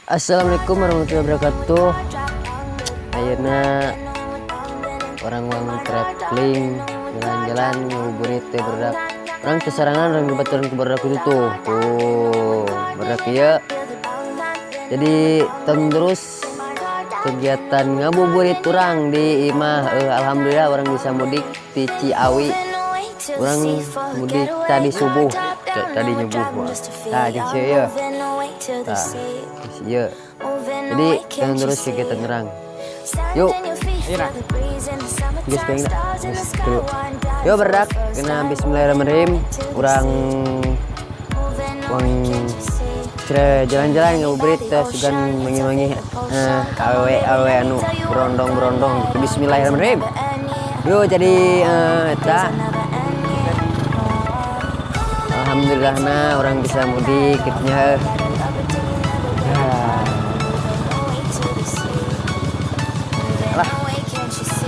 Assalamualaikum warahmatullahi wabarakatuh. Ayeuna orang traveling jalan-jalan ngabuburit teh berdak. Orang kesarangan orang dibaturan ke berdak itu tuh berdak ya. Jadi terus kegiatan ngabuburit orang di imah alhamdulillah orang bisa mudik di Ciawi. Orang mudik tadi subuh, tadi nyubuh. Nah, jeung ya. Nah, iya. Jadi terus kegiatan orang. Yuk, ayo guys pengen dulu. Yuk berdak, kena bismillahirrahmanirrahim. Kurang jalan-jalan ngabuburit sugan mangi-mangi awewe anu berondong-berondong. Bismillahirrahmanirrahim. Yuk jadi eta alhamdulillah orang bisa mudik kitnya.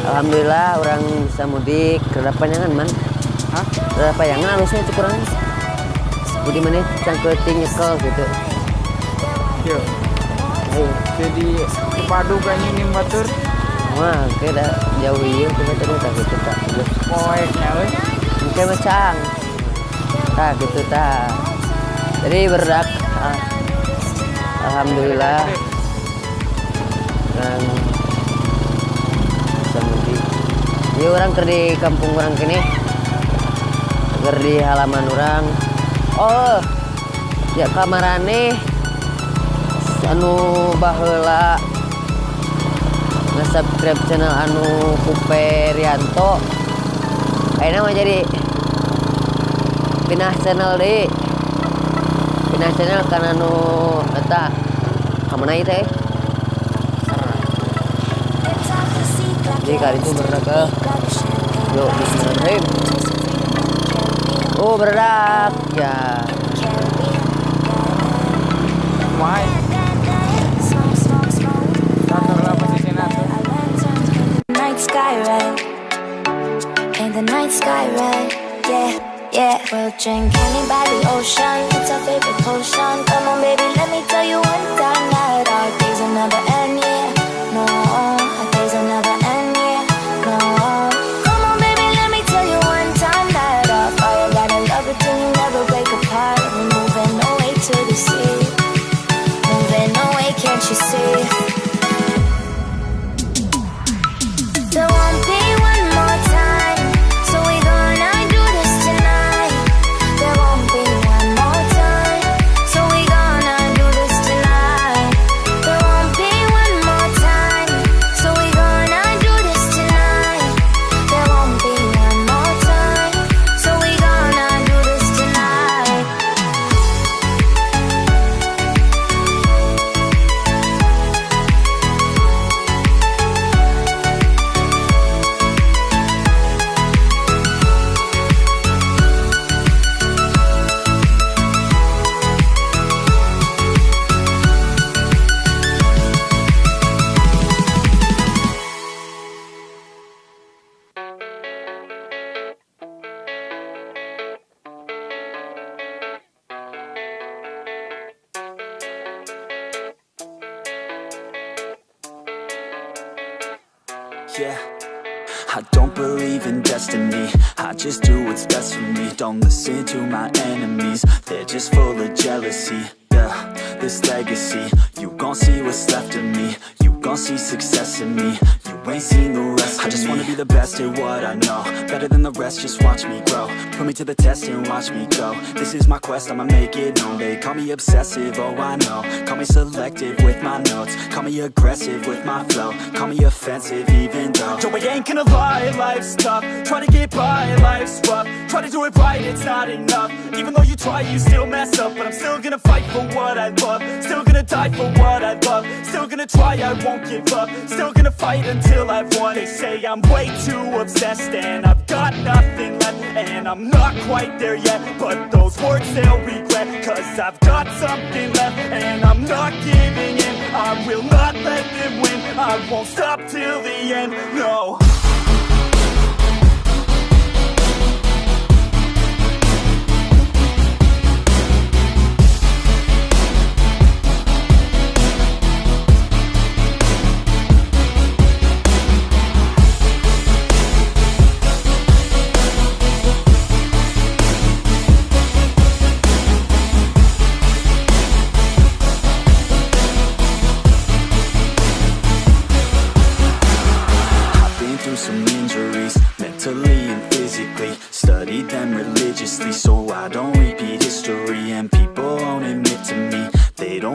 Alhamdulillah orang bisa mudik. Kerada panjangan man. Hah? Kerada panjangan halusnya cukup orang. Jadi mana cangketing nyekel gitu. Yo. Jadi kepadu kan ini batur. Wah, kira jauh ieu teh tak gitu tak. Poeknya we. Engke macang. Tah gitu tah. Jadi berdak alhamdulillah. Dan ya orang kerja di kampung orang kini, kerja di halaman orang. Oh, ya kamarane anu baheula nge-subscribe channel anu Kupe Rianto. Ayeuna mah jadi pindah channel deui. Pindah channel kana anu eta kamana ieu teh? Jadi kali itu berdak yuk bismillahirrahmanirrahim. Oh berdak ya. Mai. Tatarlah posisinya tuh. Night sky red, and the night sky red, yeah, yeah. We'll drink honey by the ocean, it's our favorite potion. Come on baby, let me tell you one time that our days will never end, yeah. No, our days will never end. Can't you see? There won't be one more time, so we gonna do this tonight. There won't be one more time, so we gonna do this tonight. There won't be one more time, so we gonna do this tonight. There won't be one more time, so we gonna do this tonight. Yeah, I don't believe in destiny. I just do what's best for me. Don't listen to my enemies, they're just full of jealousy. Yeah, this legacy, you gon' see what's left of me. You gon' see success in me. You ain't seen the rest of me. I just wanna be the best at what I know, better than the rest, just watch me grow. Put me to the test and watch me go. This is my quest, I'ma make it known. They call me obsessive, oh I know. Call me selective with my notes. Call me aggressive with my flow. Call me offensive even though Joe, I ain't gonna lie, life's tough. Try to get by, life's rough. Try to do it right, it's not enough. Even though you try, you still mess up. But I'm still gonna fight for what I love. Still gonna die for what I love. Still gonna try, I won't give up. Still gonna fight until I've won. They say I'm way too obsessed and I've got nothing left. And I'm not quite there yet, but those words they'll regret. Cause I've got something left and I'm not giving in. I will not let them win. I won't stop till the end, no.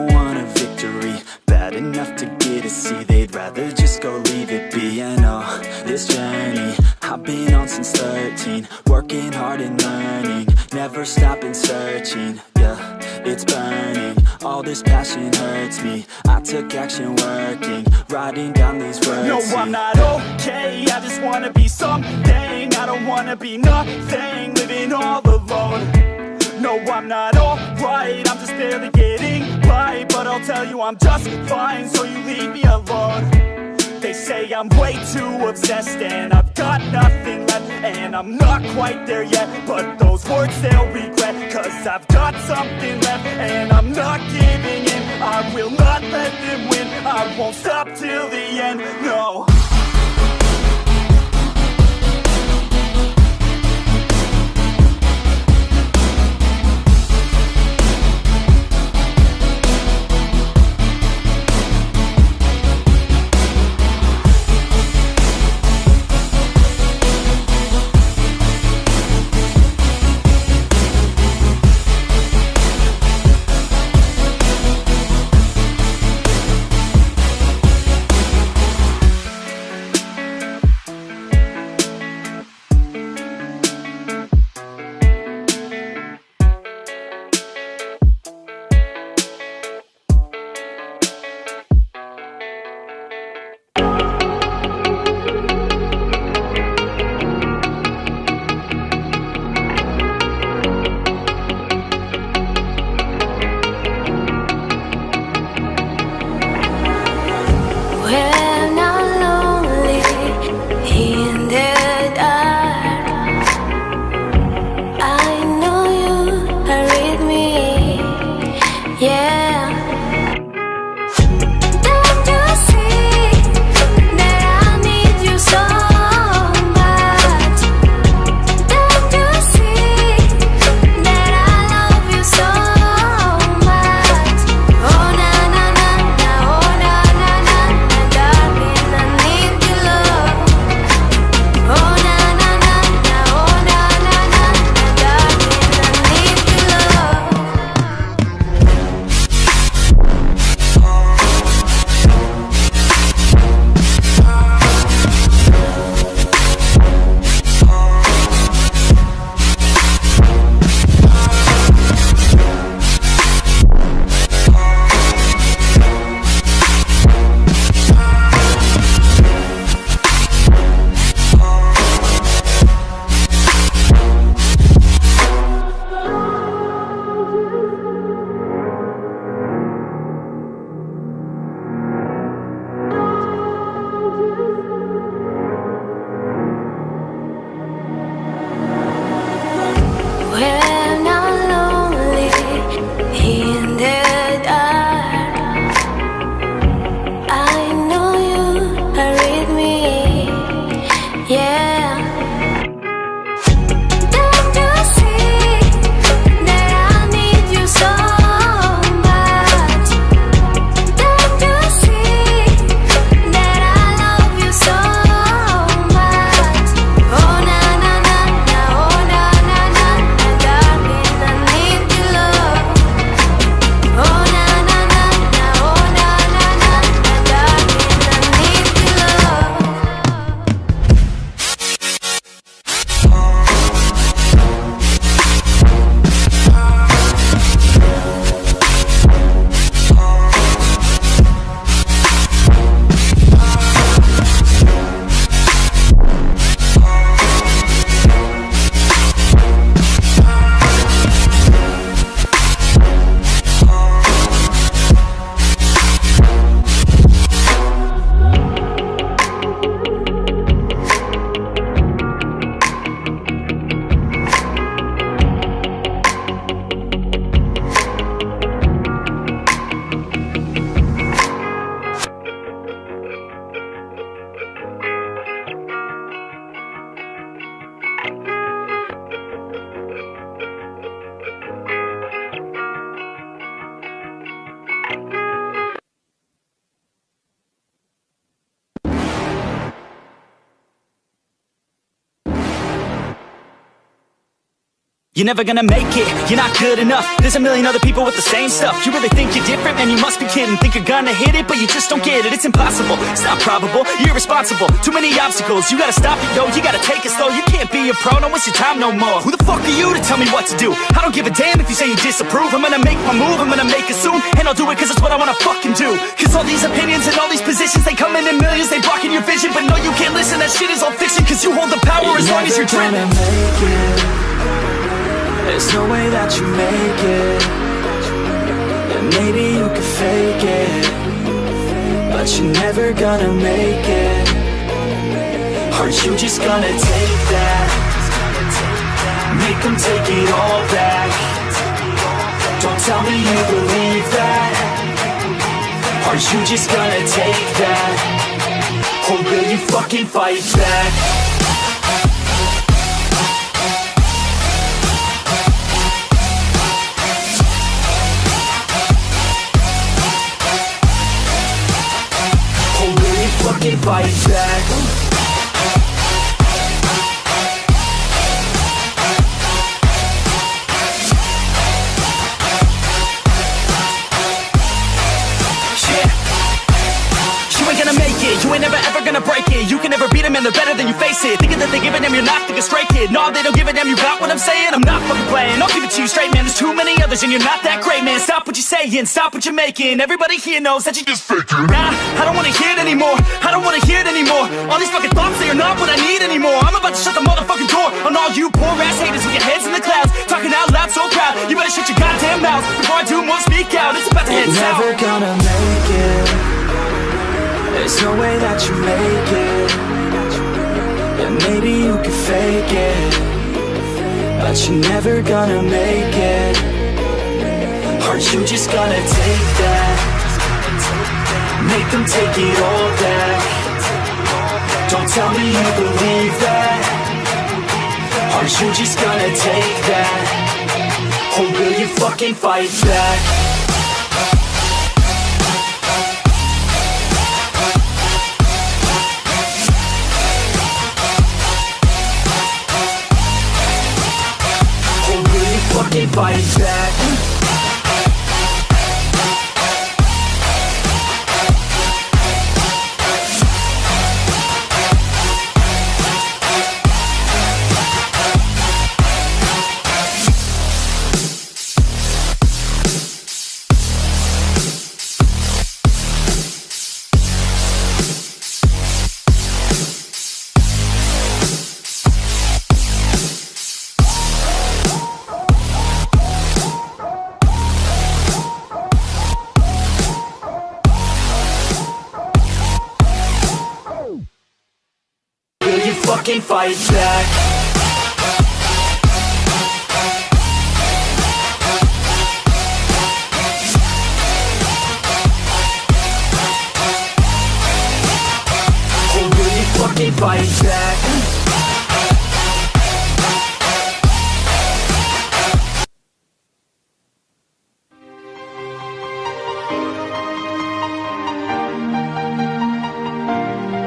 don't want a victory bad enough to get a C. They'd rather just go leave it be. And oh, this journey I've been on since 13, working hard and learning, never stopping searching. Yeah, it's burning, all this passion hurts me. I took action working, writing down these words. No, I'm not okay, I just wanna be something. I don't wanna be nothing, living all alone. No, I'm not alright, I'm just barely getting by. But I'll tell you I'm just fine, so you leave me alone. They say I'm way too obsessed and I've got nothing left, and I'm not quite there yet, but those words they'll regret. Cause I've got something left and I'm not giving in. I will not let them win, I won't stop till the end, no. You're never gonna make it, you're not good enough. There's a million other people with the same stuff. You really think you're different? Man, you must be kidding. Think you're gonna hit it, but you just don't get it. It's impossible, it's not probable, you're irresponsible. Too many obstacles, you gotta stop it, yo. You gotta take it slow, you can't be a pro. Don't waste your time no more. Who the fuck are you to tell me what to do? I don't give a damn if you say you disapprove. I'm gonna make my move, I'm gonna make it soon. And I'll do it cause it's what I wanna fucking do. Cause all these opinions and all these positions, they come in millions, they blocking your vision. But no, you can't listen, that shit is all fiction. Cause you hold the power as long as you're driven. There's no way that you make it. And maybe you could fake it, but you're never gonna make it. Are you just gonna take that? Make them take it all back. Don't tell me you believe that. Are you just gonna take that? Or will you fucking fight back? Fucking fight back. You ain't gonna make it, you ain't never ever gonna break it. You can never beat them and they're better than you face it. Thinking that they give a damn, you're not thinking straight, kid. No, they don't give a damn, you got what I'm saying? I'm not fucking playing, I'll give it to you straight, man. There's too many others and you're not that great, man. Stop what you're saying, stop what you're making. Everybody here knows that you just faking. Nah, I don't wanna hear it anymore, I don't wanna hear it anymore. All these fucking thoughts, they are not what I need anymore. I'm about to shut the motherfucking door on all you poor ass haters with your heads in the clouds, talking out loud so proud. You better shut your goddamn mouth before I do more speak out. It's about to head south. Never gonna make it. There's no way that you make it. And maybe you could fake it, but you're never gonna make it. Are you just gonna take that? Make them take it all back. Don't tell me you believe that. Are you just gonna take that? Or will you fucking fight back? Fucking fight back. Fucking fight back.